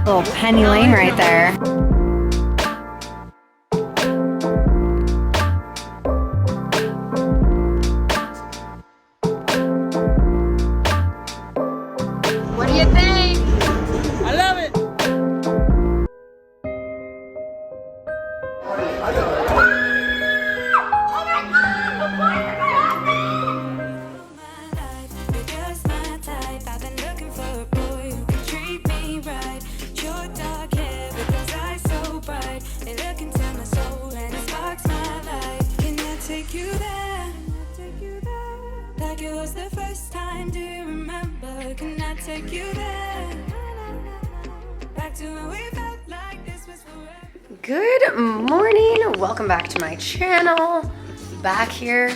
Little Penny Lane right there. What do you think? I love it. Take you there, back to when we felt like this was forever. Good morning, welcome back to my channel. Back here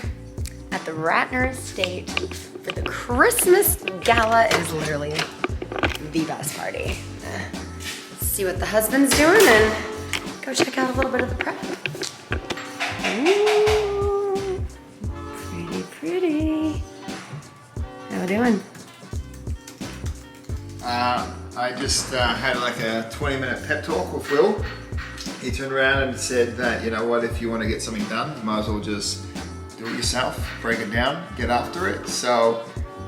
at the Ratner estate for the Christmas Gala. Is literally the best party. Let's see what the husband's doing and go check out a little bit of the prep. Ooh, pretty. How we doing? I just had like a 20-minute pep talk with Will. He turned around and said that, you know what, if you want to get something done, you might as well just do it yourself, break it down, get after it. So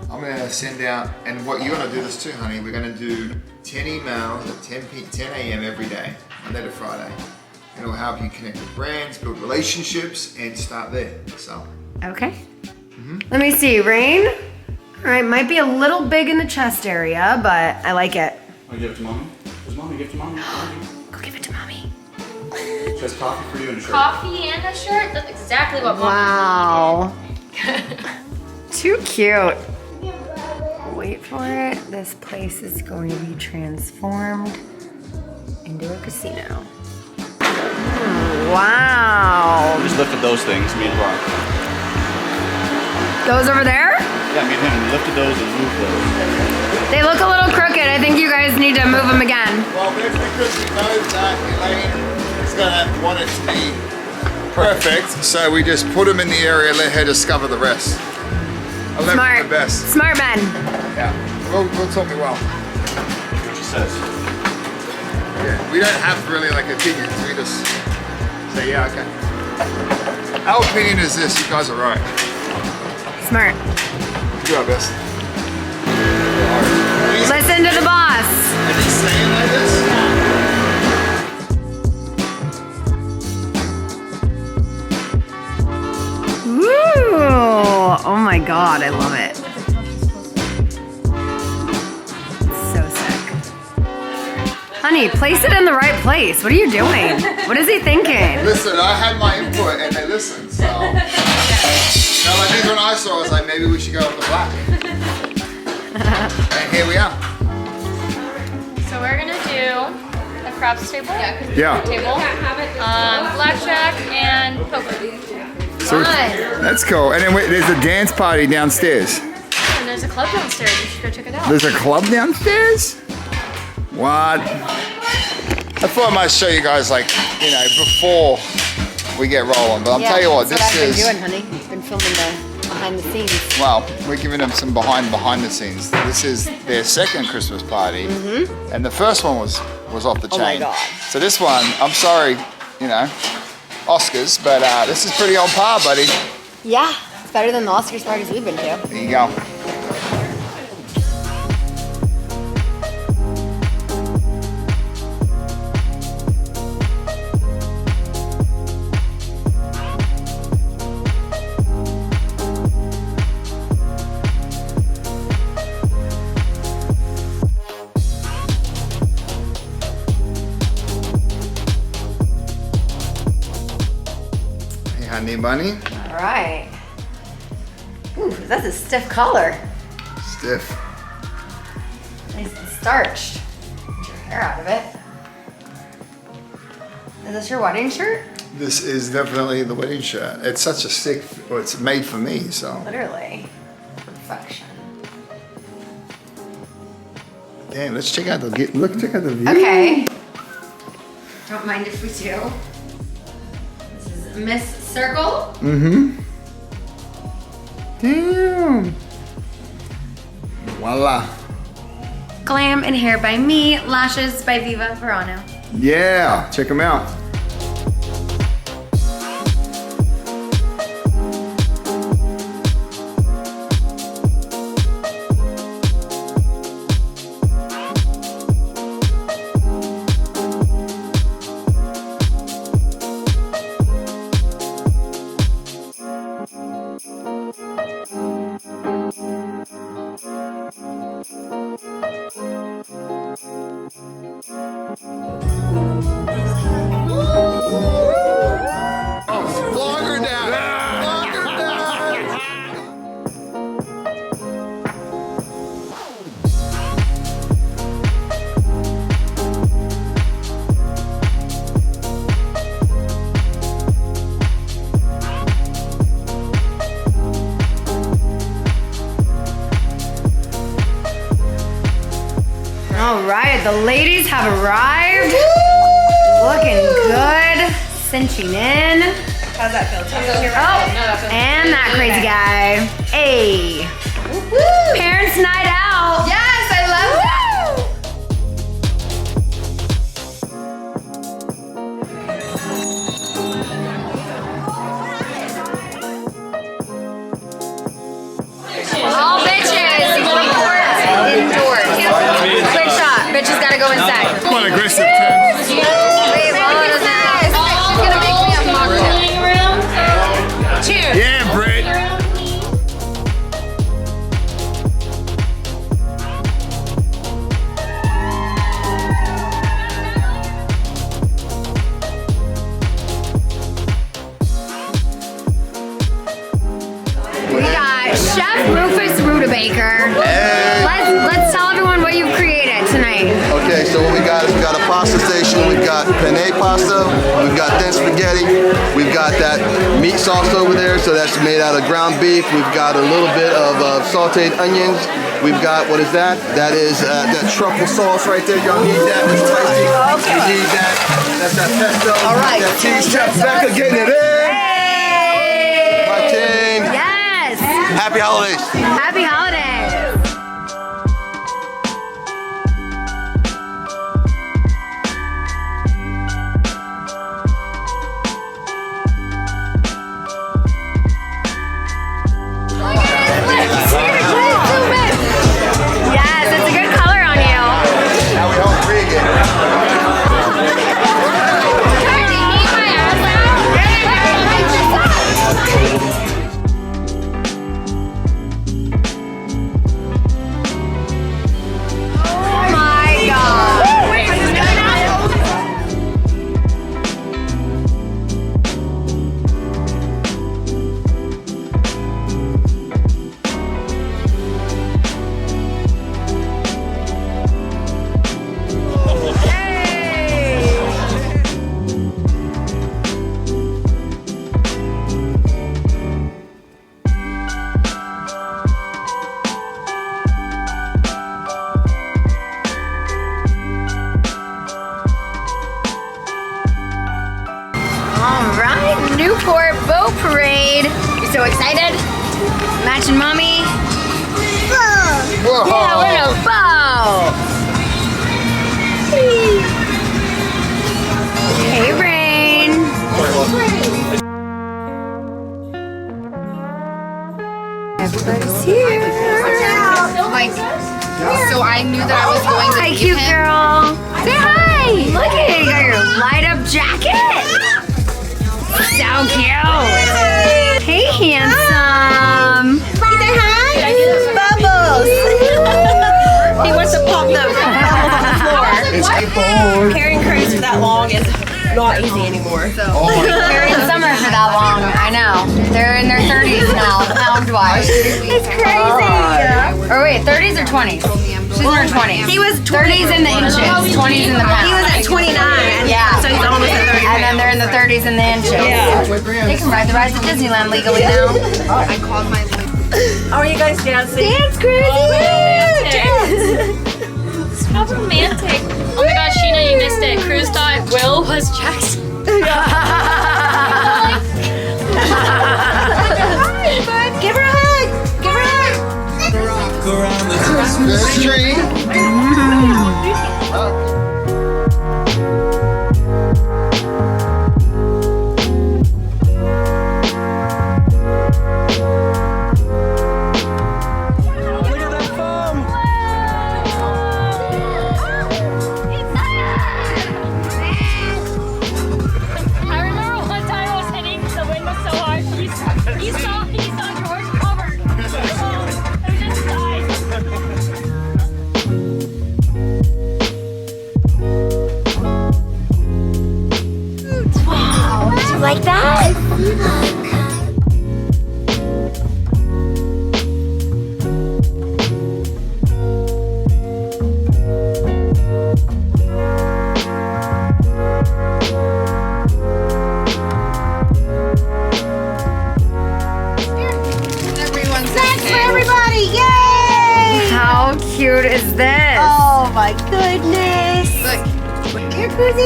I'm going to send out, and what you're going to do this too, honey, we're going to do 10 emails at 10 a.m. every day, Monday to Friday. And it'll help you connect with brands, build relationships, and start there. So. Okay. Let me see, Rain. All right, might be a little big in the chest area, but I like it. Want to give it to mommy? Does mommy give it to mommy? Go give it to mommy. She has coffee for you and a shirt. Coffee and a shirt? That's exactly what Wow. Too cute. Wait for it. This place is going to be transformed into a casino. Wow. Just lifted those things, me and Rock. Those over there? Yeah, me and him. We lifted those and moved those. They look a little crooked. I think you guys need to move them again. Well, that's because we know that Elaine is going to want it to be perfect, so we just put them in the area and let her discover the rest. I left Smart. the best. Smart men. Yeah, Will taught me well. What she says. Yeah, we don't have really like opinions, we just say, yeah, okay. Our opinion is this, you guys are right. Smart. We do our best. Listen to the boss. Is he saying like this? Woo! Oh my god, I love it. So sick. Honey, place it in the right place. What are you doing? What is he thinking? Listen, I had my input and they listened, so. No, I think when I saw it, I was like, maybe we should go with the black. And here we are. So we're gonna do a craps table, Yeah. table, blackjack, and poker. So that's cool. And then wait, there's a dance party downstairs. And there's a club downstairs. You should go check it out. There's a club downstairs? What? I thought I might show you guys, like, you know, before we get rolling. But I'll tell you what, this is. That's what I've been doing, honey. I've been filming the behind the scenes. Well, we're giving them some behind the scenes. This is their second Christmas party, and the first one was off the chain. Oh my God. So this one, I'm sorry, you know, Oscars, but this is pretty on par, buddy. Yeah, it's better than the Oscars parties we've been to. There you go. Honey bunny. All right. Ooh, that's a stiff collar. Stiff. Nice and starched. Get your hair out of it. Is this your wedding shirt? This is definitely the wedding shirt. It's such a sick, well, it's made for me, so. Literally. Perfection. Damn, let's check out the check out the view. Okay. Don't mind if we do. This is Miss Circle. Mm-hmm. Damn. Voila. Glam and hair by me, lashes by Viva Verano. Yeah, check them out. Vlogger dad! Vlogger dad! All right, the ladies have arrived. Looking good, cinching in. How's that feel? Oh, and that crazy guy. Hey. Parents' night out. Yes, I love that. All bitches. Indoors. Quick shot. Bitches gotta go inside. Come on, aggressive 10. Wait, Lola doesn't. She's gonna make me a mocktail. Rolling around. Cheers. Yeah, Britt. We got Chef Rufus Rutabaker. Let's tell everyone what you've created tonight. Okay, so what we got is we got a pasta station, we've got penne pasta, we've got thin spaghetti, we've got that meat sauce over there, so that's made out of ground beef, we've got a little bit of sauteed onions, we've got, what is that? That is that truffle sauce right there, y'all need that, it's spicy. Okay. You need that, that's that pesto. All right. That cheese, Chef Becca getting it in. My team, Yes. happy holidays. Happy holidays. Yes, it's a good color on you. Now we home free again. Oh my God. All right, Newport Boat Parade. You so excited? Matching mommy. Whoa. Yeah, we're in a boat. Hey, Rain. Everybody's here. Like, so I knew that I was going to Hi, leave cute him. girl. Say hi. Look at it. You got your light up jacket. So cute. Hey, handsome. Say hi. Bubbles. He wants to pop them on the floor. Carrying curries for that long is not easy anymore. So. Carrying summer for that long. I know. They're in their 30s now, pound-wise. It's crazy. Or wait, 30s or 20s? She's in her 20s. He was 30s in the inches, 20s in the pounds. He was at 29. Yeah. So he's almost at 30. And then they're in the 30s in the inches. Yeah. They can ride the rides at Disneyland legally now. I called my. How are you guys dancing? Dance crazy! How romantic. Oh my gosh, Scheana, you missed it. Cruise thought Will was Jackson. Give her a hug. Give her a hug. Christmas tree. cute is this? Oh my goodness.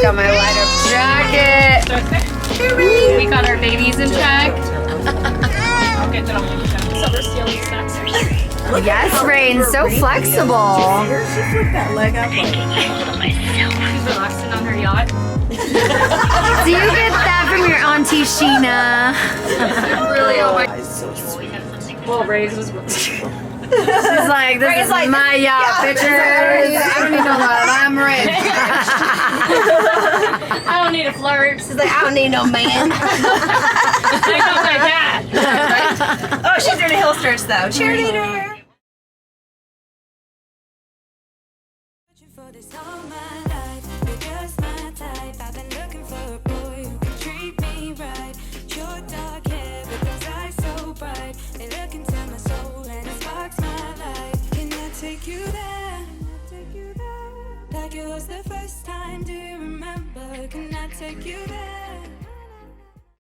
Got my light up jacket. We got our babies in check. Yes, Rain, so flexible. She flipped that leg up. She's relaxing on her yacht. Do you get that from your auntie Scheana? Really, oh my. Well, Ray's was. She's like, this is like, my yacht, bitches. I don't need no love. I'm rich. I don't need a flirt. She's like, I don't need no man. I got my dad. Oh, she's doing a heel stretch though. Cheerleader. For this all my life, you're just my type. I've been looking for a boy who can treat me right. Your dark hair with those eyes so bright, they look into my soul and it sparks my life. Can I take you there? Like it was the first time. Do you remember? Can I take you there?